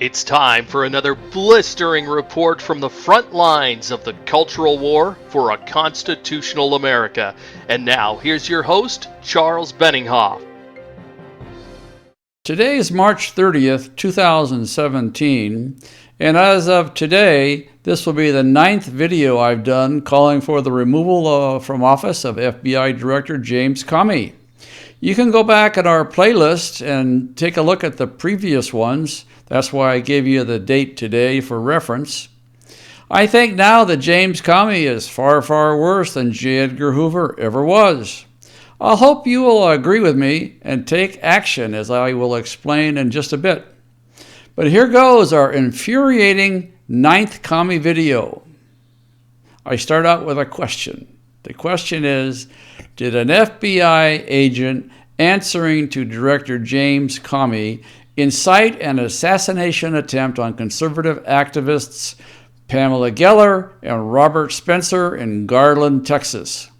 It's time for another blistering report from the front lines of the cultural war for a constitutional America. And now, here's your host, Charles Benninghoff. Today is March 30th, 2017, and as of today, this will be the 9th video I've done calling for the removal from office of FBI Director James Comey. You can go back at our playlist and take a look at the previous ones. That's why I gave you the date today for reference. I think now that James Comey is far, far worse than J. Edgar Hoover ever was. I hope you will agree with me and take action, as I will explain in just a bit. But here goes our infuriating 9th Comey video. I start out with a question. The question is, did an FBI agent answering to Director James Comey incite an assassination attempt on conservative activists Pamela Geller and Robert Spencer in Garland, Texas?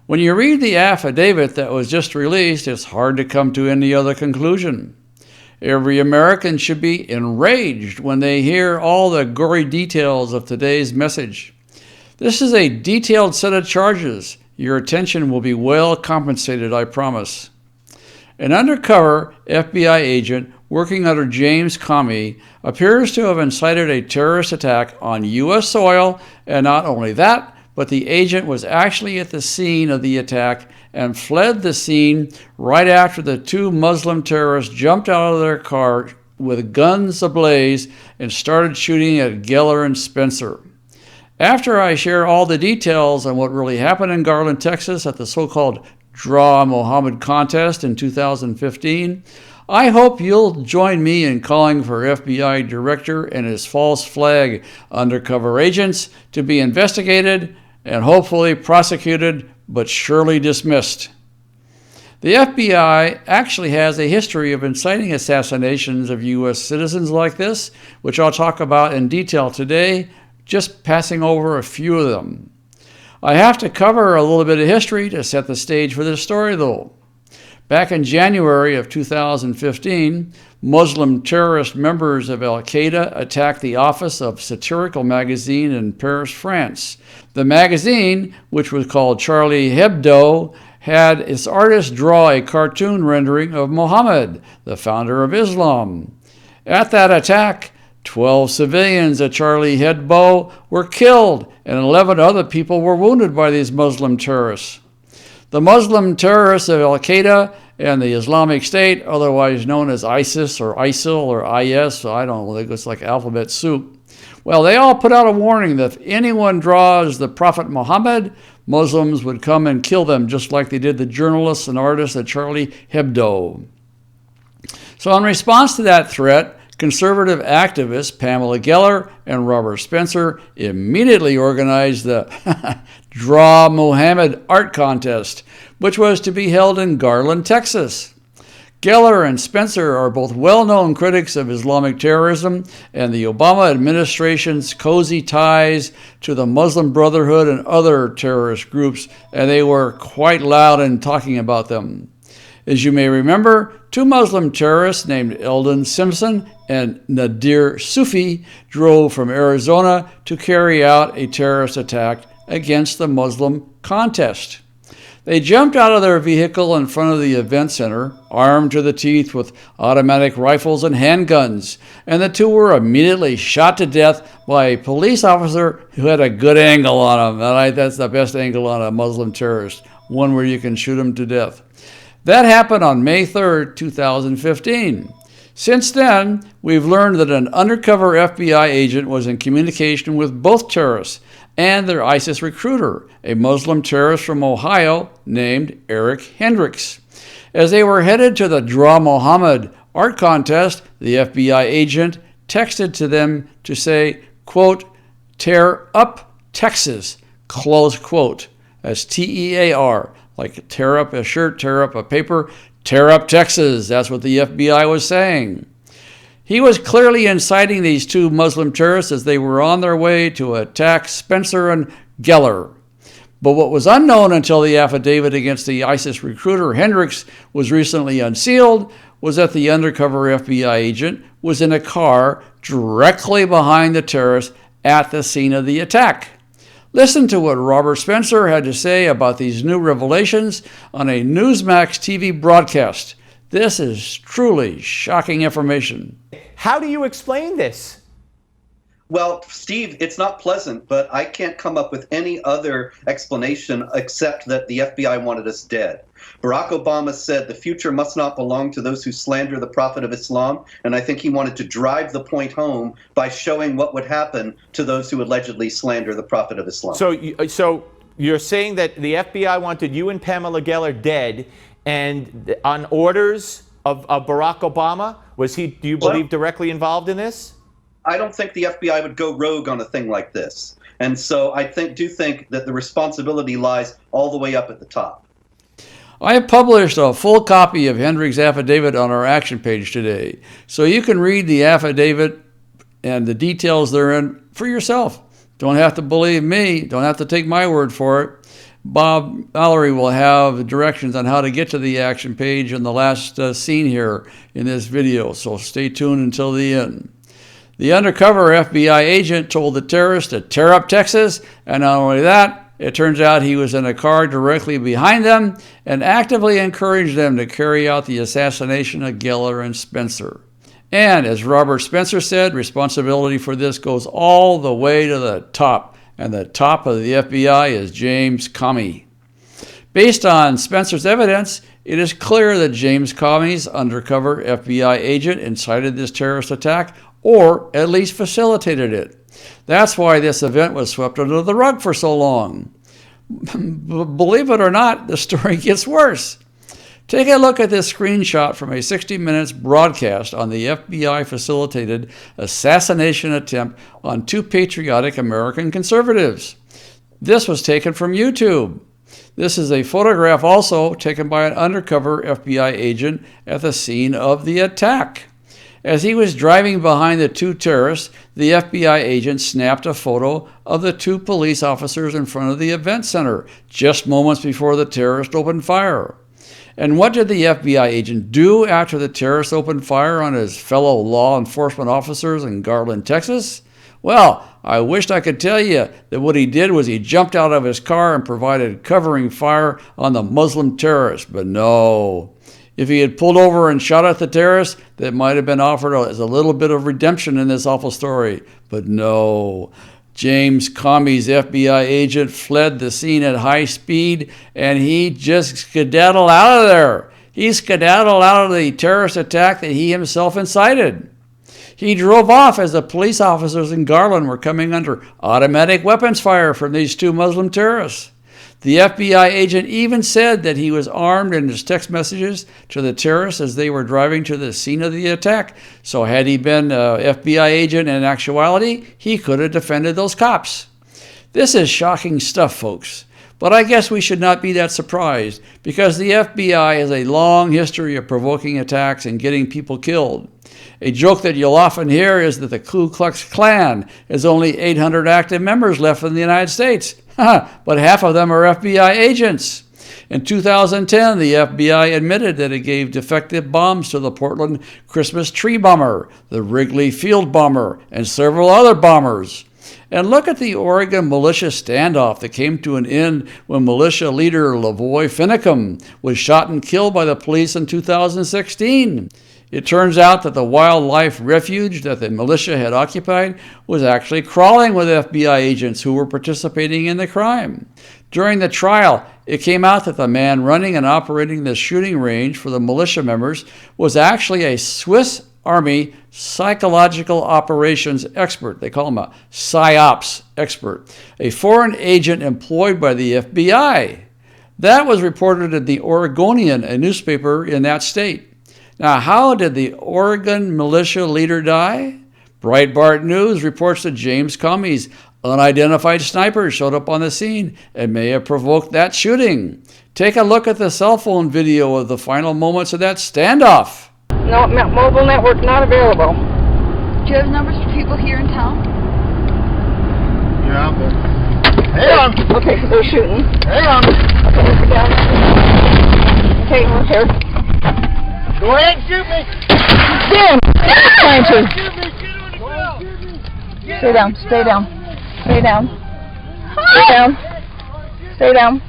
When you read the affidavit that was just released, it's hard to come to any other conclusion. Every American should be enraged when they hear all the gory details of today's message. This is a detailed set of charges. Your attention will be well compensated, I promise. An undercover FBI agent working under James Comey appears to have incited a terrorist attack on U.S. soil, and not only that, but the agent was actually at the scene of the attack and fled the scene right after the two Muslim terrorists jumped out of their car with guns ablaze and started shooting at Geller and Spencer. After I share all the details on what really happened in Garland, Texas at the so-called Draw Mohamud contest in 2015, I hope you'll join me in calling for FBI Director and his false flag undercover agents to be investigated and hopefully prosecuted, but surely dismissed. The FBI actually has a history of inciting assassinations of U.S. citizens like this, which I'll talk about in detail today, just passing over a few of them. I have to cover a little bit of history to set the stage for this story, though. Back in January of 2015, Muslim terrorist members of Al-Qaeda attacked the office of satirical magazine in Paris, France. The magazine, which was called Charlie Hebdo, had its artist draw a cartoon rendering of Mohamud, the founder of Islam. At that attack, 12 civilians at Charlie Hebdo were killed, and 11 other people were wounded by these Muslim terrorists. The Muslim terrorists of Al-Qaeda and the Islamic State, otherwise known as ISIS or ISIL or IS, I don't know, it's like alphabet soup. Well, they all put out a warning that if anyone draws the Prophet Muhammad, Muslims would come and kill them, just like they did the journalists and artists at Charlie Hebdo. So in response to that threat, conservative activists Pamela Geller and Robert Spencer immediately organized the Draw Mohamud art contest, which was to be held in Garland, Texas. Geller and Spencer are both well-known critics of Islamic terrorism and the Obama administration's cozy ties to the Muslim Brotherhood and other terrorist groups, and they were quite loud in talking about them. As you may remember, two Muslim terrorists named Eldon Simpson and Nadir Sufi drove from Arizona to carry out a terrorist attack against the Muslim contest. They jumped out of their vehicle in front of the event center, armed to the teeth with automatic rifles and handguns, and the two were immediately shot to death by a police officer who had a good angle on them. That's the best angle on a Muslim terrorist, one where you can shoot them to death. That happened on May 3rd, 2015. Since then, we've learned that an undercover FBI agent was in communication with both terrorists and their ISIS recruiter, a Muslim terrorist from Ohio named Eric Hendricks. As they were headed to the Draw Mohamud art contest, the FBI agent texted to them to say, quote, "Tear up Texas," close quote. That's T-E-A-R, like tear up a shirt, tear up a paper, tear up Texas. That's what the FBI was saying. He was clearly inciting these two Muslim terrorists as they were on their way to attack Spencer and Geller. But what was unknown until the affidavit against the ISIS recruiter Hendricks was recently unsealed was that the undercover FBI agent was in a car directly behind the terrorists at the scene of the attack. Listen to what Robert Spencer had to say about these new revelations on a Newsmax TV broadcast. This is truly shocking information. How do you explain this? Well, Steve, it's not pleasant, but I can't come up with any other explanation except that the FBI wanted us dead. Barack Obama said the future must not belong to those who slander the Prophet of Islam, and I think he wanted to drive the point home by showing what would happen to those who allegedly slander the Prophet of Islam. So you're saying that the FBI wanted you and Pamela Geller dead, and on orders of Barack Obama? Was he, do you believe, directly involved in this? I don't think the FBI would go rogue on a thing like this. And so I do think that the responsibility lies all the way up at the top. I have published a full copy of Hendricks' affidavit on our action page today, so you can read the affidavit and the details therein for yourself. Don't have to believe me. Don't have to take my word for it. Bob Mallory will have directions on how to get to the action page in the last scene here in this video, so stay tuned until the end. The undercover FBI agent told the terrorists to tear up Texas, and not only that, it turns out he was in a car directly behind them and actively encouraged them to carry out the assassination of Geller and Spencer. And as Robert Spencer said, responsibility for this goes all the way to the top, and the top of the FBI is James Comey. Based on Spencer's evidence, it is clear that James Comey's undercover FBI agent incited this terrorist attack, or at least facilitated it. That's why this event was swept under the rug for so long. Believe it or not, the story gets worse. Take a look at this screenshot from a 60 Minutes broadcast on the FBI-facilitated assassination attempt on two patriotic American conservatives. This was taken from YouTube. This is a photograph also taken by an undercover FBI agent at the scene of the attack. As he was driving behind the two terrorists, the FBI agent snapped a photo of the two police officers in front of the event center, just moments before the terrorist opened fire. And what did the FBI agent do after the terrorist opened fire on his fellow law enforcement officers in Garland, Texas? Well, I wished I could tell you that what he did was he jumped out of his car and provided covering fire on the Muslim terrorists, but no. If he had pulled over and shot at the terrorists, that might have been offered as a little bit of redemption in this awful story. But no. James Comey's FBI agent fled the scene at high speed, and he just skedaddled out of there. He skedaddled out of the terrorist attack that he himself incited. He drove off as the police officers in Garland were coming under automatic weapons fire from these two Muslim terrorists. The FBI agent even said that he was armed in his text messages to the terrorists as they were driving to the scene of the attack. So had he been an FBI agent in actuality, he could have defended those cops. This is shocking stuff, folks. But I guess we should not be that surprised, because the FBI has a long history of provoking attacks and getting people killed. A joke that you'll often hear is that the Ku Klux Klan has only 800 active members left in the United States. But half of them are FBI agents. In 2010, the FBI admitted that it gave defective bombs to the Portland Christmas tree bomber, the Wrigley Field bomber, and several other bombers. And look at the Oregon militia standoff that came to an end when militia leader Lavoy Finicum was shot and killed by the police in 2016. It turns out that the wildlife refuge that the militia had occupied was actually crawling with FBI agents who were participating in the crime. During the trial, it came out that the man running and operating the shooting range for the militia members was actually a Swiss Army psychological operations expert. They call him a PsyOps expert, a foreign agent employed by the FBI. That was reported in the Oregonian, a newspaper in that state. Now, how did the Oregon militia leader die? Breitbart News reports that James Comey's unidentified sniper showed up on the scene and may have provoked that shooting. Take a look at the cell phone video of the final moments of that standoff. No, mobile network not available. Do you have numbers for people here in town? Yeah, but... Hang on! Okay, so they're shooting. Hang on! Okay, let's get down. Okay, we're here. Go ahead and shoot me! Damn! Trying to. Shoot me! Shoot him in the ground! Stay down. Stay down. Stay down. Stay down. Stay down.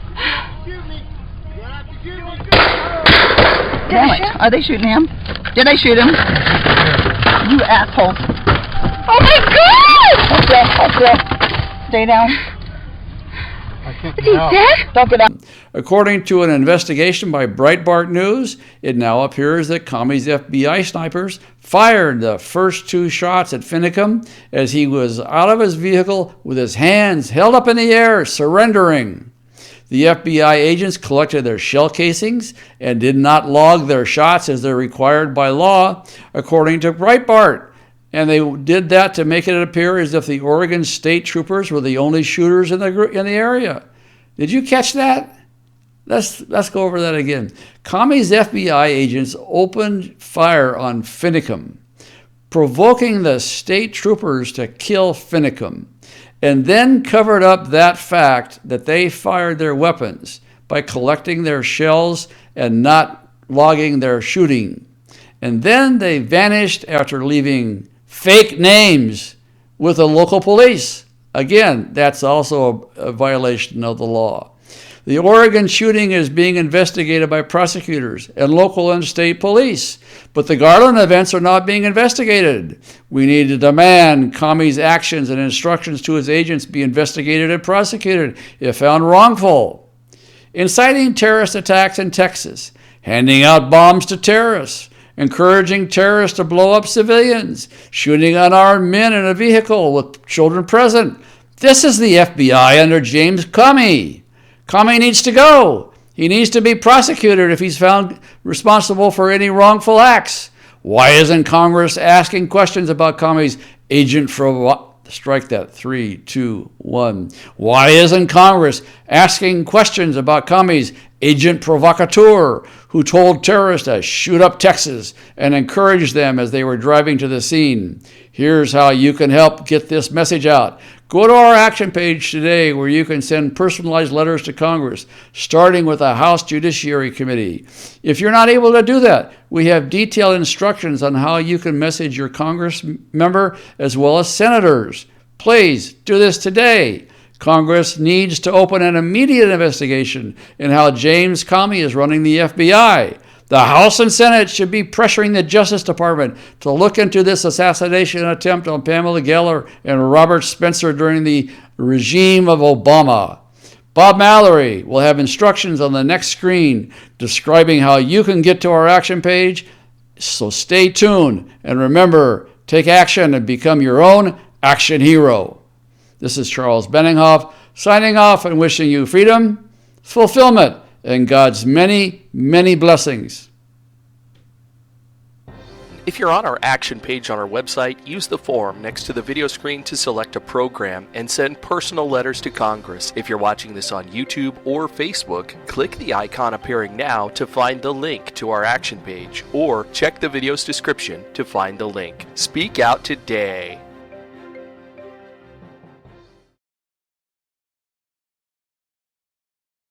Damn it. Are they shooting him? Did I shoot him? You assholes. Oh my God! That's it. Stay down. Is he dead? Don't get up. According to an investigation by Breitbart News, it now appears that Comey's FBI snipers fired the first 2 shots at Finicum as he was out of his vehicle with his hands held up in the air, surrendering. The FBI agents collected their shell casings and did not log their shots as they're required by law, according to Breitbart. And they did that to make it appear as if the Oregon State troopers were the only shooters in the area. Did you catch that? Let's go over that again. Comey's FBI agents opened fire on Finicum, provoking the state troopers to kill Finicum, and then covered up that fact that they fired their weapons by collecting their shells and not logging their shooting. And then they vanished after leaving fake names with the local police. Again, that's also a violation of the law. The Oregon shooting is being investigated by prosecutors and local and state police, but the Garland events are not being investigated. We need to demand Comey's actions and instructions to his agents be investigated and prosecuted if found wrongful. Inciting terrorist attacks in Texas, handing out bombs to terrorists, encouraging terrorists to blow up civilians, shooting unarmed men in a vehicle with children present. This is the FBI under James Comey. Comey needs to go. He needs to be prosecuted if he's found responsible for any wrongful acts. Why isn't Congress asking questions about Comey's agent strike that, 3, 2, 1. Why isn't Congress asking questions about Comey's agent provocateur who told terrorists to shoot up Texas and encouraged them as they were driving to the scene? Here's how you can help get this message out. Go to our action page today where you can send personalized letters to Congress, starting with the House Judiciary Committee. If you're not able to do that, we have detailed instructions on how you can message your Congress member as well as senators. Please do this today. Congress needs to open an immediate investigation in how James Comey is running the FBI. The House and Senate should be pressuring the Justice Department to look into this assassination attempt on Pamela Geller and Robert Spencer during the regime of Obama. Bob Mallory will have instructions on the next screen describing how you can get to our action page, so stay tuned. And remember, take action and become your own action hero. This is Charles Benninghoff signing off and wishing you freedom, fulfillment, and God's many, many blessings. If you're on our action page on our website, use the form next to the video screen to select a program and send personal letters to Congress. If you're watching this on YouTube or Facebook, click the icon appearing now to find the link to our action page, or check the video's description to find the link. Speak out today.